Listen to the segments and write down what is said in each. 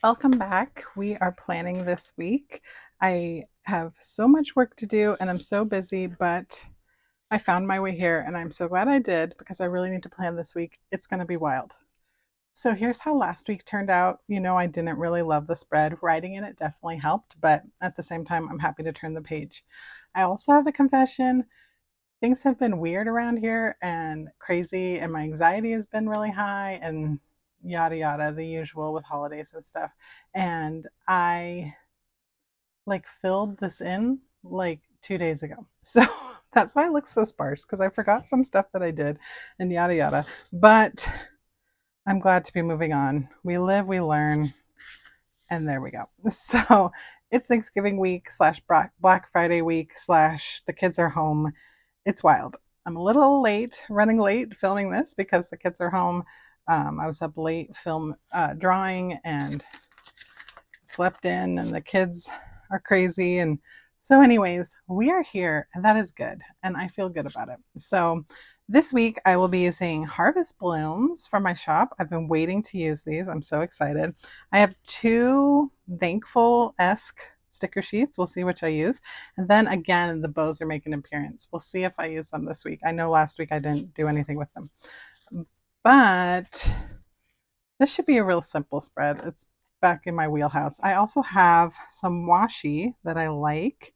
Welcome back. We are planning this week. I have so much work to do and I'm so busy, but I found my way here and I'm so glad I did because I really need to plan this week. It's going to be wild. So here's how last week turned out. I didn't really love the spread. Writing in it definitely helped, but at the same time, I'm happy to turn the page. I also have a confession. Things have been weird around here and crazy, and my anxiety has been really high, and yada yada, the usual with holidays and stuff. And I filled this in like 2 days ago. So that's why it looks so sparse because I forgot some stuff that I did and yada yada. But I'm glad to be moving on. We live, we learn, and there we go. So it's Thanksgiving week slash Black Friday week slash the kids are home. It's wild. I'm a little late, running late filming this because the kids are home. I was up late drawing and slept in, and the kids are crazy. And so, anyways, we are here, and that is good. And I feel good about it. So, this week I will be using Harvest Blooms from my shop. I've been waiting to use these. I'm so excited. I have two Thankful-esque sticker sheets. We'll see which I use. And then again, the bows are making an appearance. We'll see if I use them this week. I know last week I didn't do anything with them. But this should be a real simple spread. It's back in my wheelhouse. I also have some washi that I like.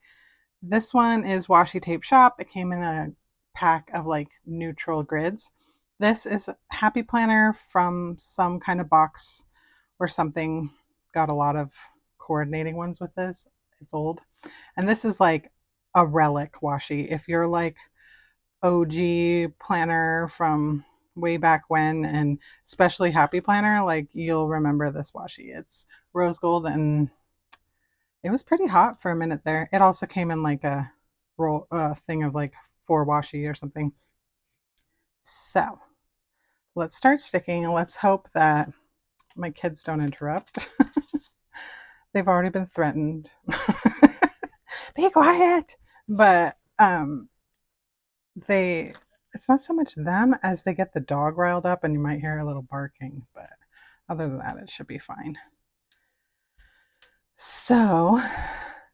This one is Washi Tape Shop. It came in a pack of like neutral grids. This is Happy Planner from some kind of box or something. Got a lot of coordinating ones with this. It's old. And this is like a relic washi. If you're like OG planner from way back when, and especially Happy Planner, like you'll remember this washi. It's rose gold and it was pretty hot for a minute there. It also came in like a thing of like 4 washi or something. So let's start sticking and let's hope that my kids don't interrupt. They've already been threatened. Be quiet. But they it's not so much them as they get the dog riled up and you might hear a little barking, but other than that it should be fine. So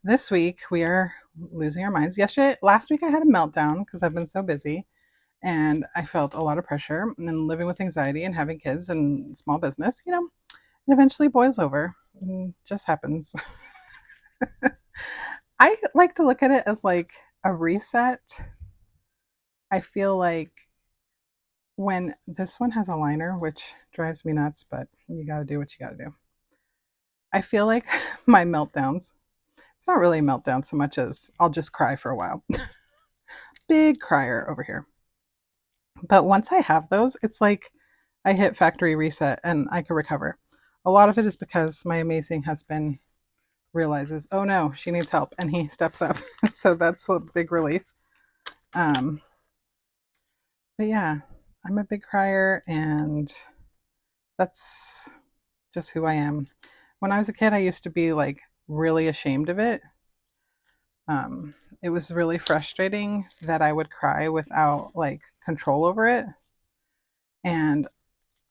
this week we are losing our minds. Last week I had a meltdown because I've been so busy and I felt a lot of pressure, and then living with anxiety and having kids and small business, it eventually boils over. Just happens. I like to look at it as like a reset. I feel like when this one has a liner, which drives me nuts, but you got to do what you got to do. I feel like my meltdowns, it's not really a meltdown so much as I'll just cry for a while. Big crier over here. But once I have those, it's like I hit factory reset and I can recover. A lot of it is because my amazing husband realizes, oh no, she needs help, and he steps up. So that's a big relief. Um, but yeah, I'm a big crier, and that's just who I am. When I was a kid, I used to be like really ashamed of it. It was really frustrating that I would cry without like control over it. And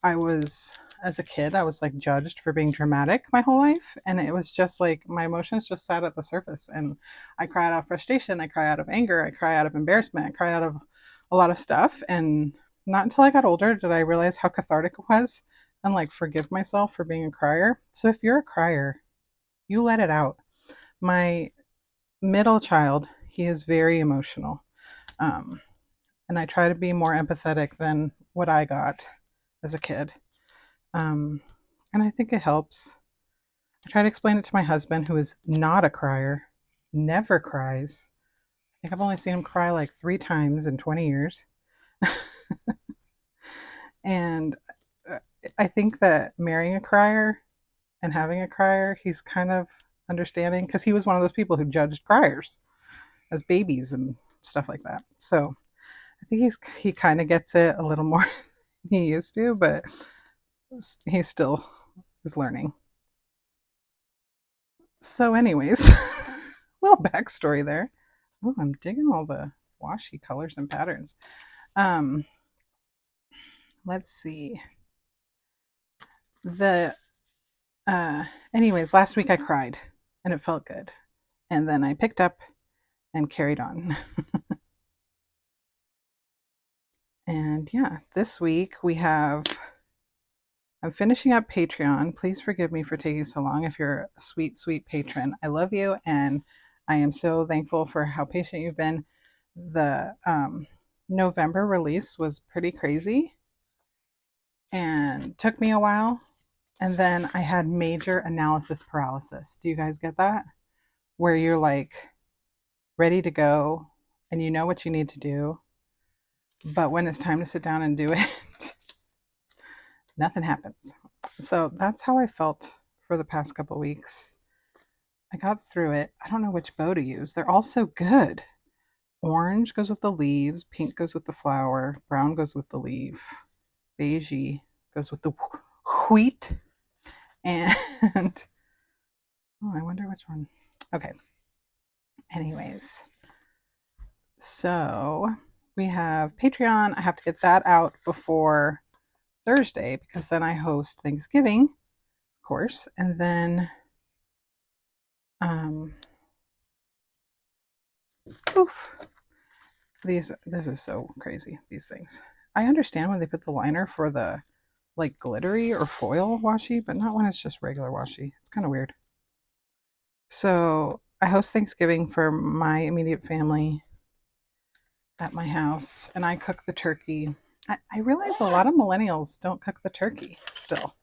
as a kid, I was like judged for being dramatic my whole life. And it was just like my emotions just sat at the surface. And I cry out of frustration. I cry out of anger. I cry out of embarrassment. I cry out of a lot of stuff. And not until I got older did I realize how cathartic it was and like forgive myself for being a crier. So if you're a crier, you let it out. My middle child, he is very emotional. Um, and I try to be more empathetic than what I got as a kid. Um, and I think it helps. I try to explain it to my husband, who is not a crier, never cries. I think I've only seen him cry like 3 times in 20 years. And I think that marrying a crier and having a crier, he's kind of understanding because he was one of those people who judged criers as babies and stuff like that. So I think he kind of gets it a little more than he used to, but he still is learning. So, anyways, little backstory there. Oh, I'm digging all the washi colors and patterns. Um, let's see. The uh, anyways, last week I cried and it felt good. And then I picked up and carried on. And yeah, this week I'm finishing up Patreon. Please forgive me for taking so long. If you're a sweet, sweet patron, I love you. And I am so thankful for how patient you've been. The November release was pretty crazy and took me a while. And then I had major analysis paralysis. Do you guys get that? Where you're like ready to go and you know what you need to do. But when it's time to sit down and do it, nothing happens. So that's how I felt for the past couple weeks. I got through it. I don't know which bow to use. They're all so good. Orange goes with the leaves, pink goes with the flower, brown goes with the leaf, beigey goes with the wheat, and oh, I wonder which one. Okay. Anyways, so we have Patreon. I have to get that out before Thursday because then I host Thanksgiving, of course, and then oof, this is so crazy. These things. I understand when they put the liner for the like glittery or foil washi, but not when it's just regular washi. It's kind of weird. So I host Thanksgiving for my immediate family at my house, and I cook the turkey. I realize a lot of millennials don't cook the turkey still.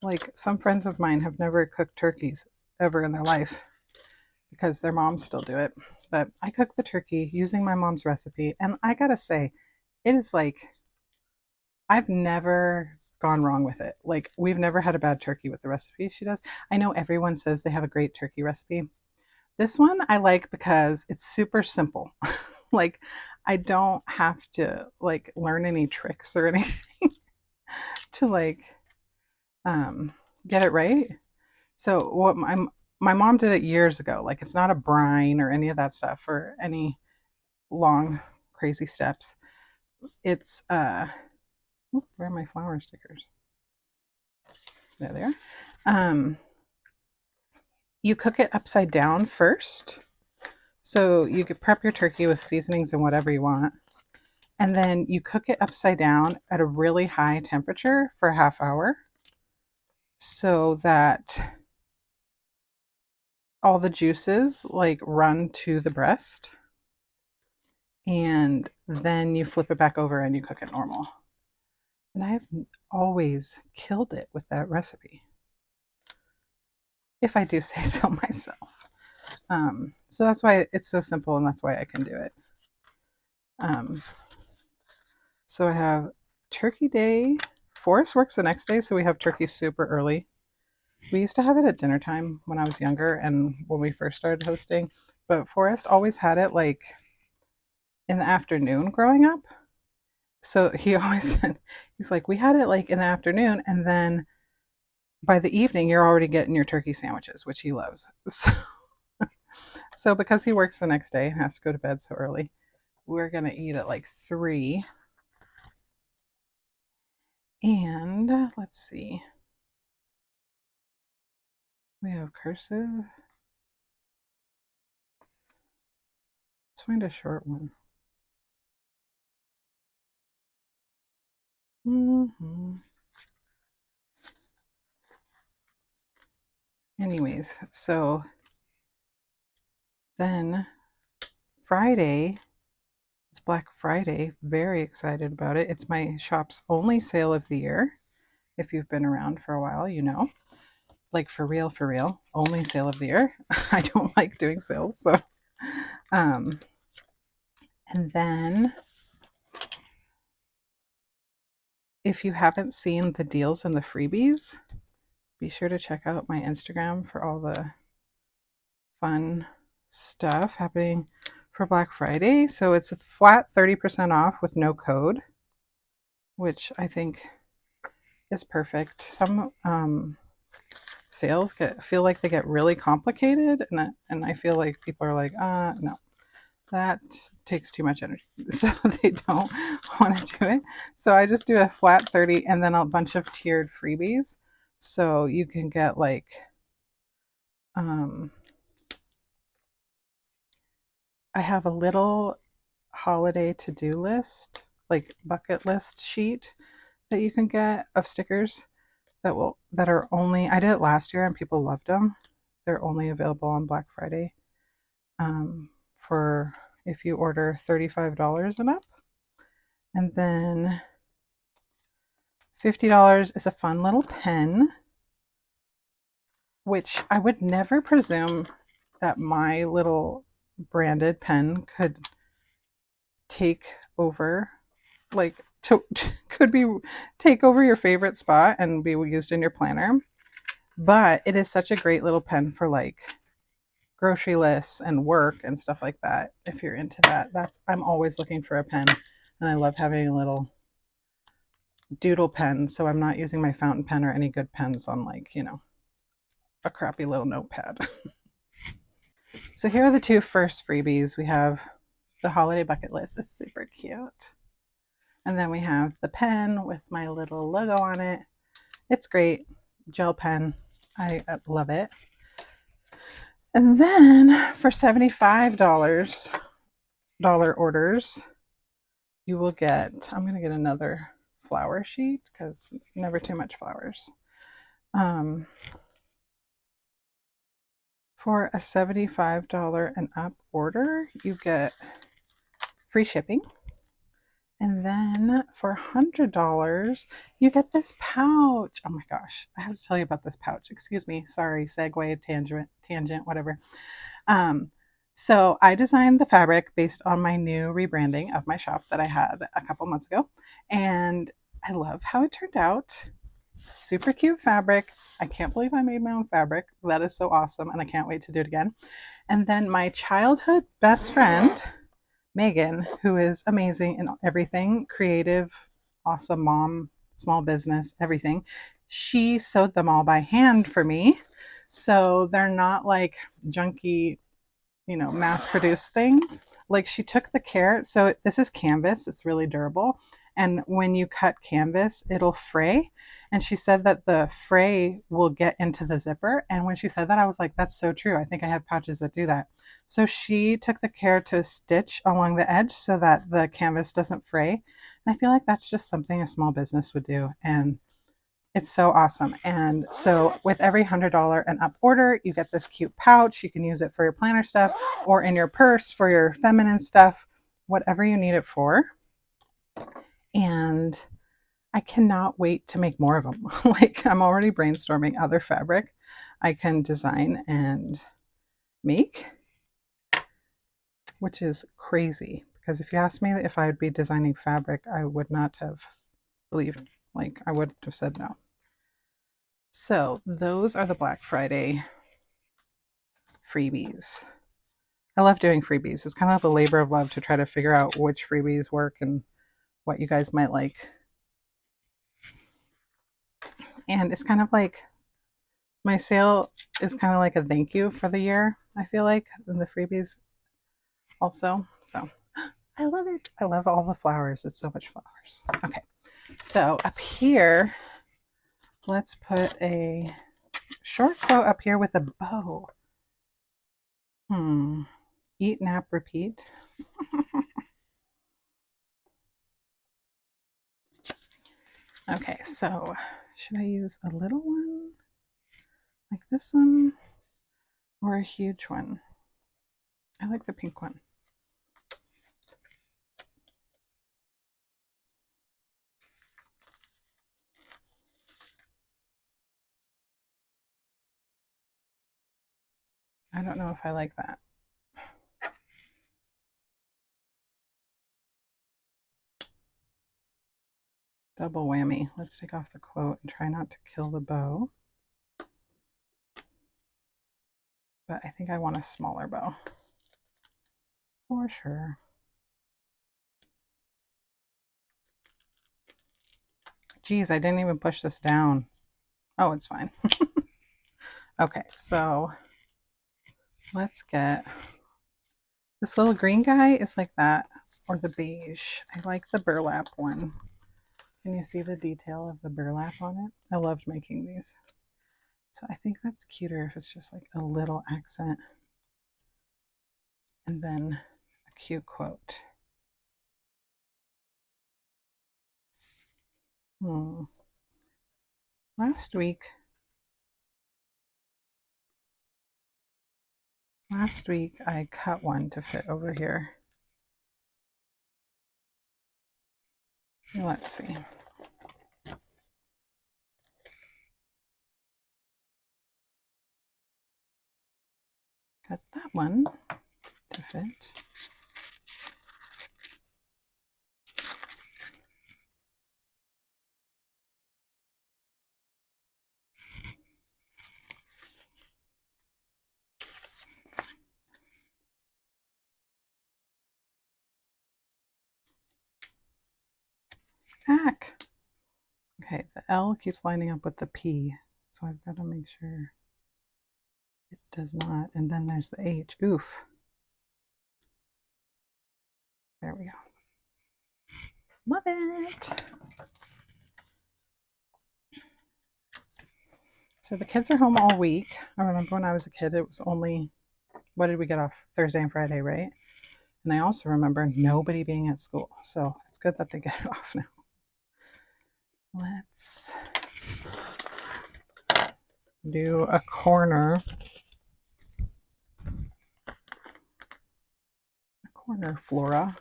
Like some friends of mine have never cooked turkeys ever in their life because their moms still do it. But I cook the turkey using my mom's recipe, and I gotta say, it is like I've never gone wrong with it. Like we've never had a bad turkey with the recipe she does. I know everyone says they have a great turkey recipe. This one I like because it's super simple. Like I don't have to like learn any tricks or anything to like um get it right. So what my mom did it years ago. Like it's not a brine or any of that stuff or any long crazy steps. It's where are my flower stickers? There they are. You cook it upside down first. So you could prep your turkey with seasonings and whatever you want. And then you cook it upside down at a really high temperature for a half hour so that all the juices like run to the breast. And then you flip it back over and you cook it normal. And I've always killed it with that recipe, if I do say so myself. So that's why it's so simple and that's why I can do it. So I have Turkey Day. Forrest works the next day, so we have turkey super early. We used to have it at dinner time when I was younger and when we first started hosting, but Forrest always had it like in the afternoon growing up. So he always said, he's like, we had it like in the afternoon, and then by the evening, you're already getting your turkey sandwiches, which he loves. So because he works the next day and has to go to bed so early, we're going to eat at like 3. And let's see. We have cursive. Let's find a short one. Anyways, so then Friday, it's Black Friday. Very excited about it. It's my shop's only sale of the year. If you've been around for a while, you know. Like for real, only sale of the year. I don't like doing sales, so and then if you haven't seen the deals and the freebies, be sure to check out my Instagram for all the fun stuff happening for Black Friday. So it's a flat 30% off with no code, which I think is perfect. Some sales feel like they get really complicated, and I feel like people are like, no, that takes too much energy, so they don't want to do it. So I just do a flat 30 and then a bunch of tiered freebies. So you can get like, I have a little holiday to-do list, like bucket list sheet that you can get of stickers that are only, I did it last year and people loved them. They're only available on Black Friday for if you order $35 and up. And then $50 is a fun little pen, which I would never presume that my little branded pen could take over, like could be take over your favorite spot and be used in your planner. But it is such a great little pen for like grocery lists and work and stuff like that. If you're into that, I'm always looking for a pen, and I love having a little doodle pen, so I'm not using my fountain pen or any good pens on like, a crappy little notepad. So here are the two first freebies. We have the holiday bucket list. It's super cute. And then we have the pen with my little logo on it. It's great. Gel pen. I love it. And then for $75 orders, you will get, I'm going to get another flower sheet because never too much flowers. For a $75 and up order, you get free shipping. And then for $100, you get this pouch. Oh my gosh, I have to tell you about this pouch. Excuse me. Sorry, segue, tangent, whatever. So I designed the fabric based on my new rebranding of my shop that I had a couple months ago. And I love how it turned out. Super cute fabric. I can't believe I made my own fabric. That is so awesome. And I can't wait to do it again. And then my childhood best friend, Megan, who is amazing in everything, creative, awesome mom, small business, everything. She sewed them all by hand for me. So they're not like junky, mass produced things. Like she took the care. So this is canvas, it's really durable. And when you cut canvas, it'll fray. And she said that the fray will get into the zipper. And when she said that, I was like, that's so true. I think I have pouches that do that. So she took the care to stitch along the edge so that the canvas doesn't fray. And I feel like that's just something a small business would do. And it's so awesome. And so with every $100 and up order, you get this cute pouch. You can use it for your planner stuff or in your purse for your feminine stuff, whatever you need it for. And I cannot wait to make more of them. Like I'm already brainstorming other fabric I can design and make, which is crazy. Because if you asked me if I would be designing fabric, I would not have believed, like I would have said no. So those are the Black Friday freebies. I love doing freebies. It's kind of a labor of love to try to figure out which freebies work and what you guys might like. And it's kind of like my sale is kind of like a thank you for the year, I feel like, and the freebies also. So I love it. I love all the flowers. It's so much flowers. Okay. So up here, let's put a short quote up here with a bow. Eat, nap, repeat. Okay, so should I use a little one like this one or a huge one? I like the pink one. I don't know if I like that. Double whammy. Let's take off the quote and try not to kill the bow. But I think I want a smaller bow. For sure. Geez, I didn't even push this down. Oh, it's fine. Okay, so let's get this little green guy is like that, or the beige. I like the burlap one. Can you see the detail of the burlap on it? I loved making these. So I think that's cuter if it's just like a little accent and then a cute quote. Last week I cut one to fit over here. Let's see. Cut that one to fit. Heck. Okay, the L keeps lining up with the P, so I've got to make sure it does not. And then there's the H. Oof. There we go. Love it. So the kids are home all week. I remember when I was a kid, it was only, what did we get off? Thursday and Friday, right? And I also remember nobody being at school. So it's good that they get it off now. Let's do a corner. A corner flora.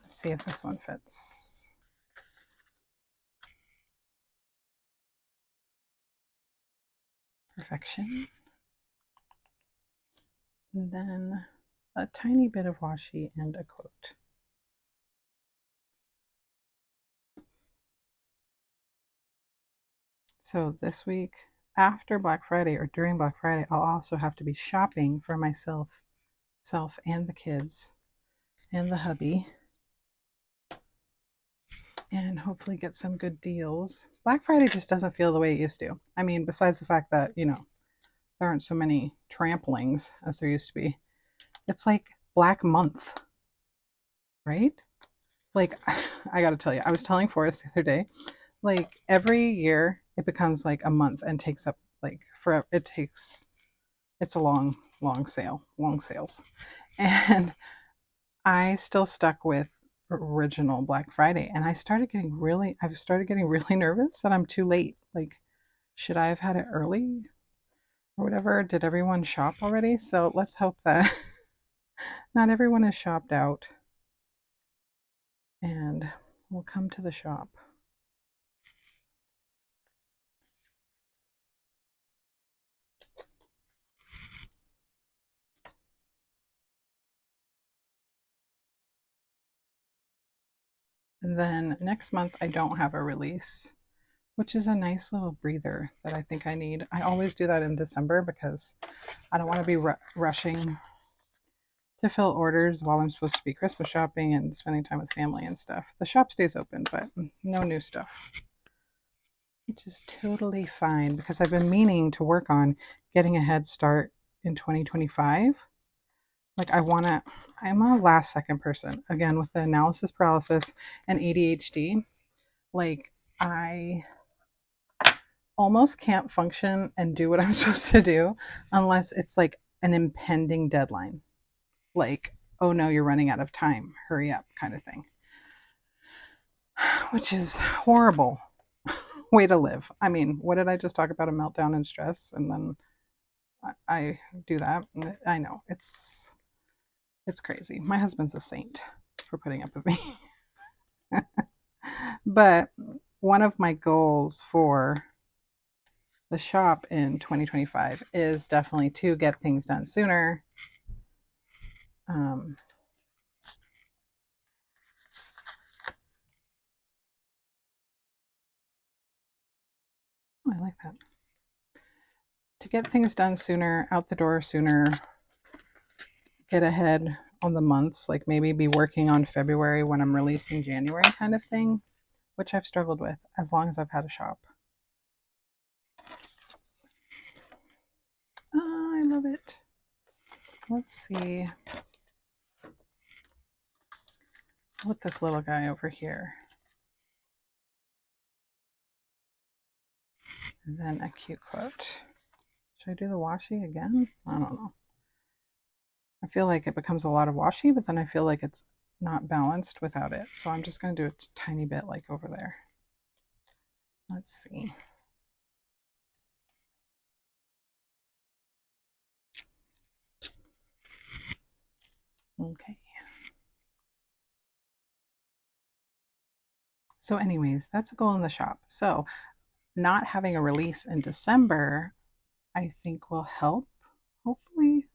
Let's see if this one fits. Perfection. And then a tiny bit of washi and a quote. So this week, after Black Friday or during Black Friday, I'll also have to be shopping for myself and the kids and the hubby, and hopefully get some good deals. Black Friday just doesn't feel the way it used to. I mean, besides the fact that, you know, there aren't so many tramplings as there used to be. It's like Black Month, right? Like, I gotta tell you, I was telling Forrest the other day, like every year it becomes like a month and takes up like forever. It's a long sales. And I still stuck with original Black Friday, and I've started getting really nervous that I'm too late. Like, should I have had it early or whatever? Did everyone shop already? So let's hope that not everyone is shopped out and will come to the shop. And then next month I don't have a release, which is a nice little breather that I think I need. I always do that in December because I don't want to be rushing to fill orders while I'm supposed to be Christmas shopping and spending time with family and stuff. The shop stays open, but no new stuff, which is totally fine because I've been meaning to work on getting a head start in 2025. Like I'm a last second person. Again, with the analysis paralysis and ADHD, like I almost can't function and do what I'm supposed to do unless it's like an impending deadline. Like, oh no, you're running out of time. Hurry up, kind of thing. Which is horrible way to live. I mean, what did I just talk about? A meltdown and stress, and then I do that. I know it's crazy. My husband's a saint for putting up with me. But one of my goals for the shop in 2025 is definitely to get things done sooner. Oh, I like that. To get things done sooner, out the door sooner, get ahead on the months, like maybe be working on February when I'm releasing January kind of thing, which I've struggled with as long as I've had a shop. Oh, I love it. Let's see. I'll put this little guy over here. And then a cute quote. Should I do the washi again? I don't know. I feel like it becomes a lot of washi, but then I feel like it's not balanced without it. So I'm just going to do a tiny bit like over there. Let's see. Okay. So anyways, that's a goal in the shop. So not having a release in December, I think will help, hopefully.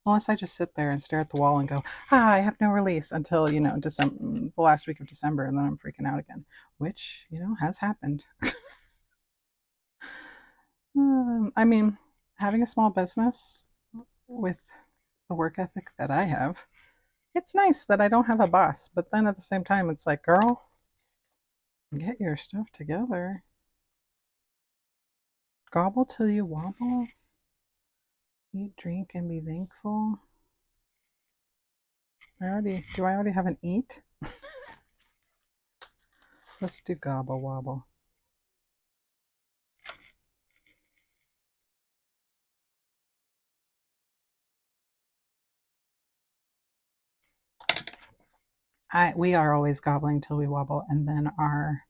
Unless I just sit there and stare at the wall and go, I have no release until, December, the last week of December, and then I'm freaking out again, which, has happened. I mean, having a small business with the work ethic that I have, it's nice that I don't have a boss, but then at the same time, it's like, girl, get your stuff together. Gobble till you wobble. Eat, drink, and be thankful. Do I already have an eat? Let's do gobble wobble. We are always gobbling till we wobble, and then our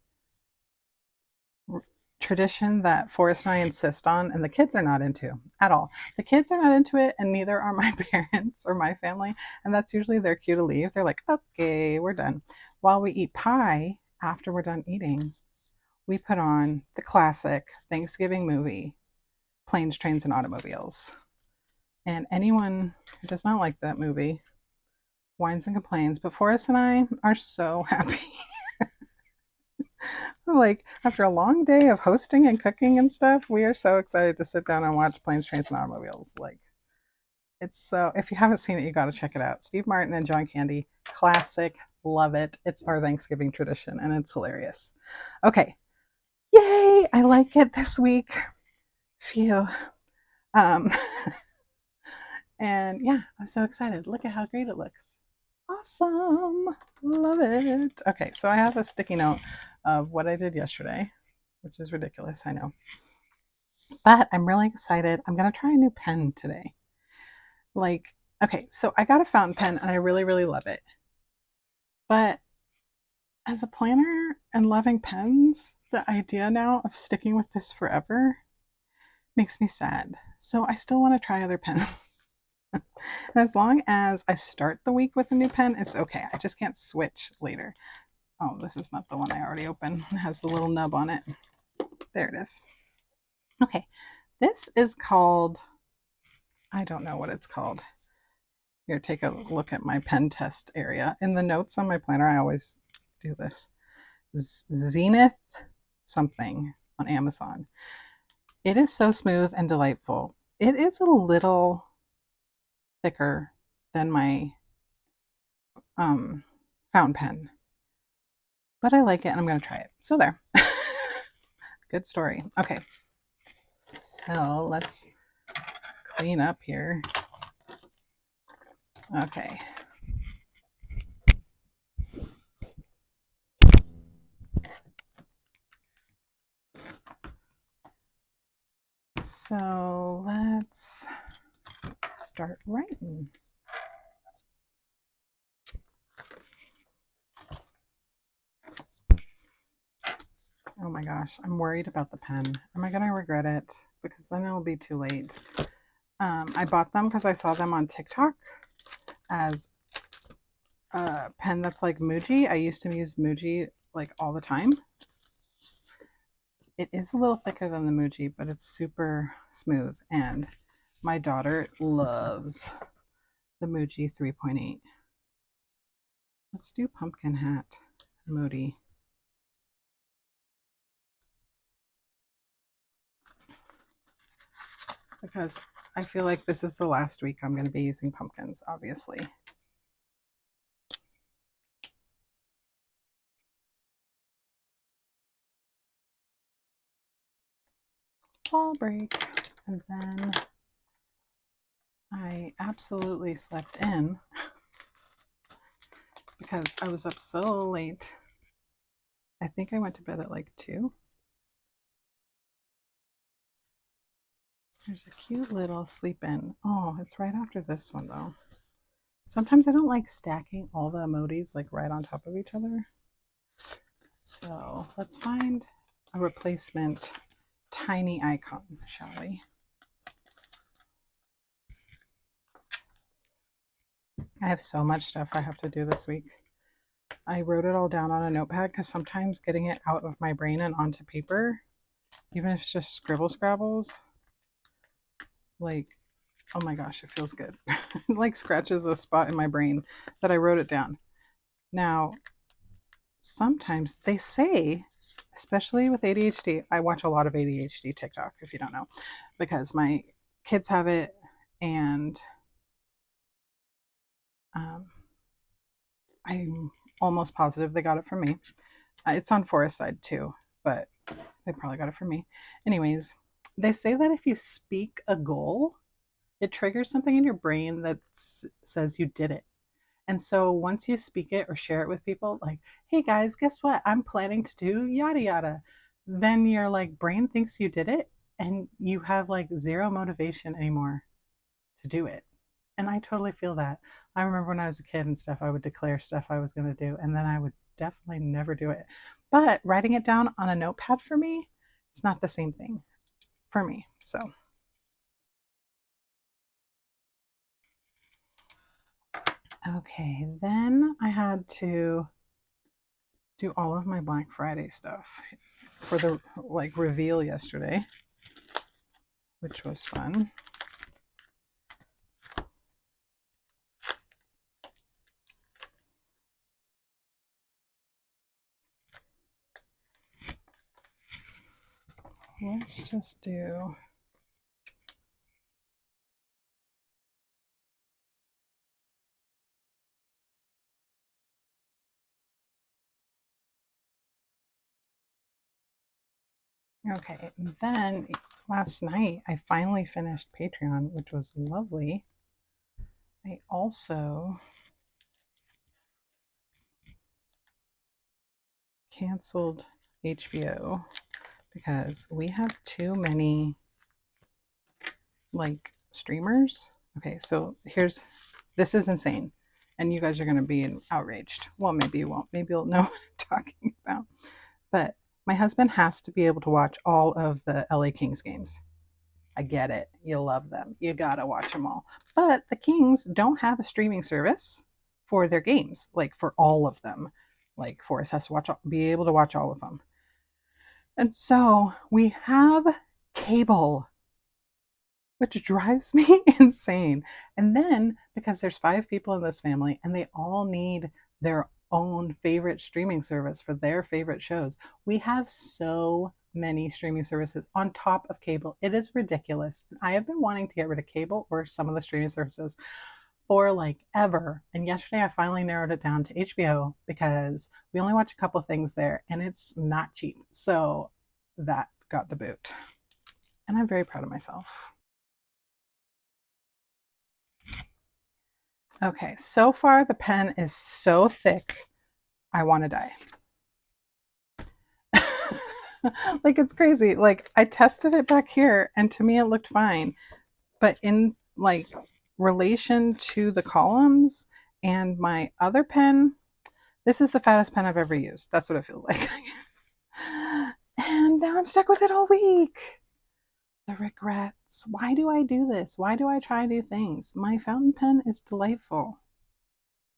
tradition that Forrest and I insist on, and the kids are not into at all. The kids are not into it, and neither are my parents or my family, and that's usually their cue to leave. They're like, okay, we're done. While we eat pie, after we're done eating, we put on the classic Thanksgiving movie, Planes, Trains, and Automobiles. And anyone who does not like that movie whines and complains, but Forrest and I are so happy. Like, after a long day of hosting and cooking and stuff, we are so excited to sit down and watch Planes, Trains, and Automobiles. Like, it's so, if you haven't seen it, you got to check it out. Steve Martin and John Candy, classic, love it. It's our Thanksgiving tradition, and it's hilarious. Okay, yay, I like it this week. Phew. Um, and yeah, I'm so excited. Look at how great it looks. Awesome. Love it. Okay, so I have a sticky note of what I did yesterday, which is ridiculous, I know. But I'm really excited. I'm going to try a new pen today. Like, okay, so I got a fountain pen and I really, really love it. But as a planner and loving pens, the idea now of sticking with this forever makes me sad. So I still want to try other pens. And as long as I start the week with a new pen, it's okay. I just can't switch later. Oh, this is not the one I already opened. It has the little nub on it. There it is. Okay, this is called, I don't know what it's called. Here, take a look at my pen test area. In the notes on my planner, I always do this. Zenith something on Amazon. It is so smooth and delightful. It is a little thicker than my fountain pen, but I like it and I'm going to try it. So there. Good story. Okay. So let's clean up here. Okay. So let's start writing. Oh my gosh, I'm worried about the pen. Am I going to regret it? Because then it'll be too late. I bought them because I saw them on TikTok as a pen that's like Muji. I used to use Muji like all the time. It is a little thicker than the Muji, but it's super smooth. And my daughter loves the Muji 3.8. Let's do pumpkin hat, Moody. Because I feel like this is the last week I'm going to be using pumpkins, obviously. Fall break. And then I absolutely slept in because I was up so late. I think I went to bed at like 2. There's a cute little sleep in. Oh, it's right after this one though. Sometimes I don't like stacking all the emojis like right on top of each other. So let's find a replacement tiny icon, shall we? I have so much stuff I have to do this week. I wrote it all down on a notepad because sometimes getting it out of my brain and onto paper, even if it's just scribble scrabbles, like, oh my gosh, it feels good. It like scratches a spot in my brain that I wrote it down. Now, sometimes they say, especially with ADHD, I watch a lot of ADHD TikTok, if you don't know, because my kids have it, and I'm almost positive they got it from me. It's on Forest Side too, but they probably got it from me. Anyways, they say that if you speak a goal, it triggers something in your brain that says you did it. And so once you speak it or share it with people, like, hey guys, guess what? I'm planning to do yada yada. Then your like brain thinks you did it and you have like zero motivation anymore to do it. And I totally feel that. I remember when I was a kid and stuff, I would declare stuff I was going to do, and then I would definitely never do it. But writing it down on a notepad for me, it's not the same thing for me. So, okay, then I had to do all of my Black Friday stuff for the like reveal yesterday, which was fun. Let's just do okay. Then last night I finally finished Patreon, which was lovely. I also canceled HBO because we have too many like streamers. Okay, so this is insane. And you guys are going to be outraged. Well, maybe you won't. Maybe you'll know what I'm talking about. But my husband has to be able to watch all of the LA Kings games. I get it. You love them. You got to watch them all. But the Kings don't have a streaming service for their games, like for all of them. Like Forrest has to be able to watch all of them. And so we have cable, which drives me insane. And then because there's 5 people in this family and they all need their own favorite streaming service for their favorite shows, we have so many streaming services on top of cable. It is ridiculous. I have been wanting to get rid of cable or some of the streaming services for like ever. And yesterday I finally narrowed it down to HBO because we only watch a couple of things there and it's not cheap. So that got the boot. And I'm very proud of myself. Okay, so far the pen is so thick, I want to die. Like it's crazy. Like I tested it back here and to me it looked fine. But in like relation to the columns and my other pen, this is the fattest pen I've ever used. That's what it feels like. And now I'm stuck with it all week. The regrets. Why do I do this? Why do I try new things? My fountain pen is delightful.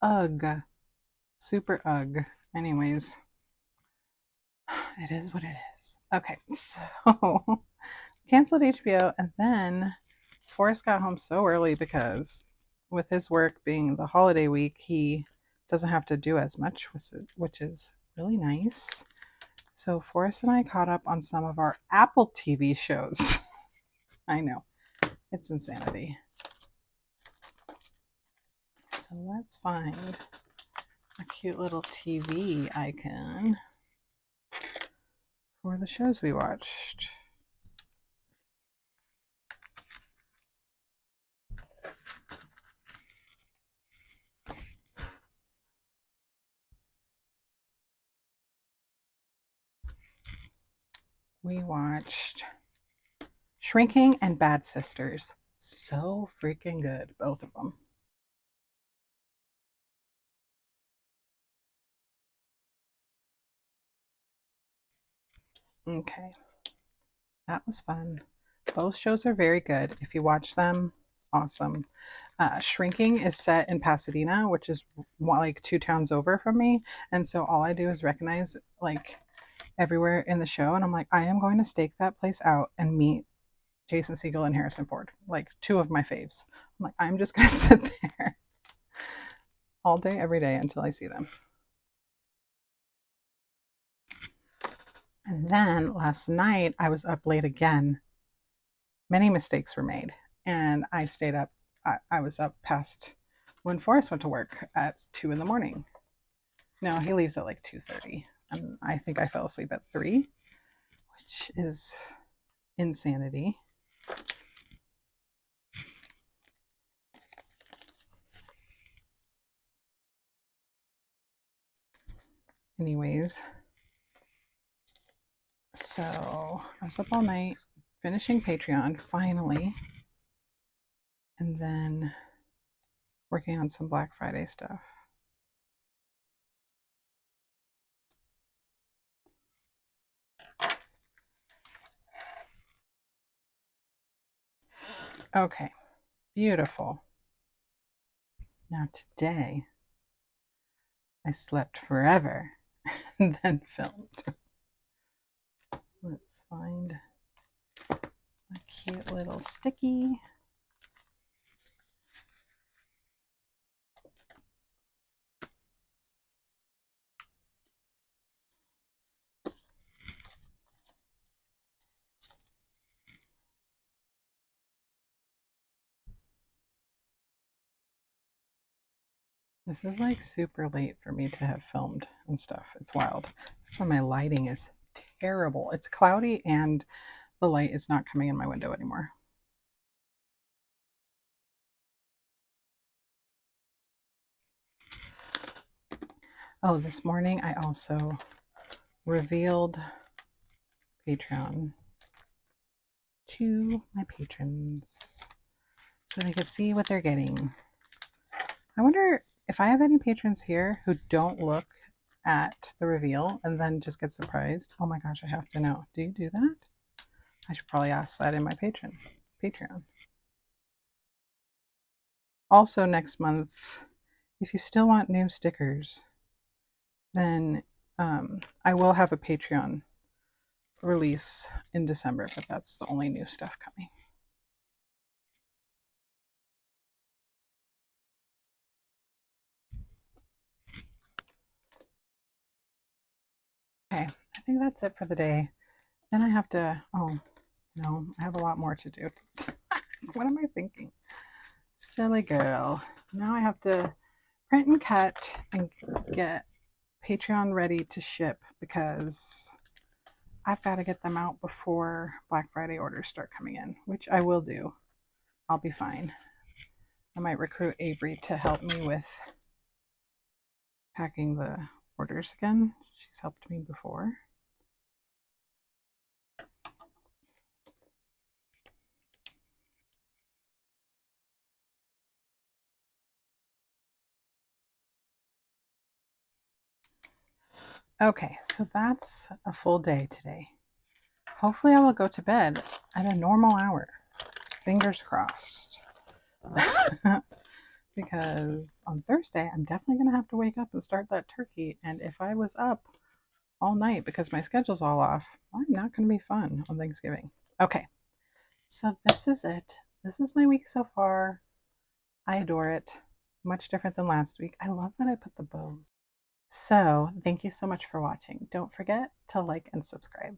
Ugh. Super ugh. Anyways, it is what it is. Okay, so canceled HBO, and then Forrest got home so early because with his work being the holiday week, he doesn't have to do as much, which is really nice. So Forrest and I caught up on some of our Apple TV shows. I know, it's insanity. So let's find a cute little TV icon for the shows we watched. We watched Shrinking and Bad Sisters. So freaking good, both of them. Okay, that was fun. Both shows are very good. If you watch them, awesome. Shrinking is set in Pasadena, which is like 2 towns over from me. And so all I do is recognize like everywhere in the show. And I'm like, I am going to stake that place out and meet Jason Segel and Harrison Ford, like two of my faves. I'm like, I'm just going to sit there all day, every day until I see them. And then last night I was up late again. Many mistakes were made. And I stayed up. I was up past when Forrest went to work at 2 in the morning. No, he leaves at like 2:30. And I think I fell asleep at 3, which is insanity. Anyways, so I was up all night finishing Patreon finally, and then working on some Black Friday stuff. Okay, beautiful. Now today I slept forever and then filmed. Let's find a cute little sticky. This is like super late for me to have filmed and stuff. It's wild. That's why my lighting is terrible. It's cloudy and the light is not coming in my window anymore. Oh, this morning I also revealed Patreon to my patrons so they could see what they're getting. I wonder if I have any patrons here who don't look at the reveal and then just get surprised. Oh my gosh, I have to know. Do you do that? I should probably ask that in my Patreon. Also, next month, if you still want new stickers, then I will have a Patreon release in December, but that's the only new stuff coming. Okay, I think that's it for the day. Then I have to, oh no, I have a lot more to do. What am I thinking? Silly girl. Now I have to print and cut and get Patreon ready to ship because I've got to get them out before Black Friday orders start coming in, which I will do. I'll be fine. I might recruit Avery to help me with packing the orders again. She's helped me before. Okay, so that's a full day today. Hopefully I will go to bed at a normal hour. Fingers crossed. Because on Thursday, I'm definitely going to have to wake up and start that turkey. And if I was up all night because my schedule's all off, I'm not going to be fun on Thanksgiving. Okay, so this is it. This is my week so far. I adore it. Much different than last week. I love that I put the bows. So thank you so much for watching. Don't forget to like and subscribe.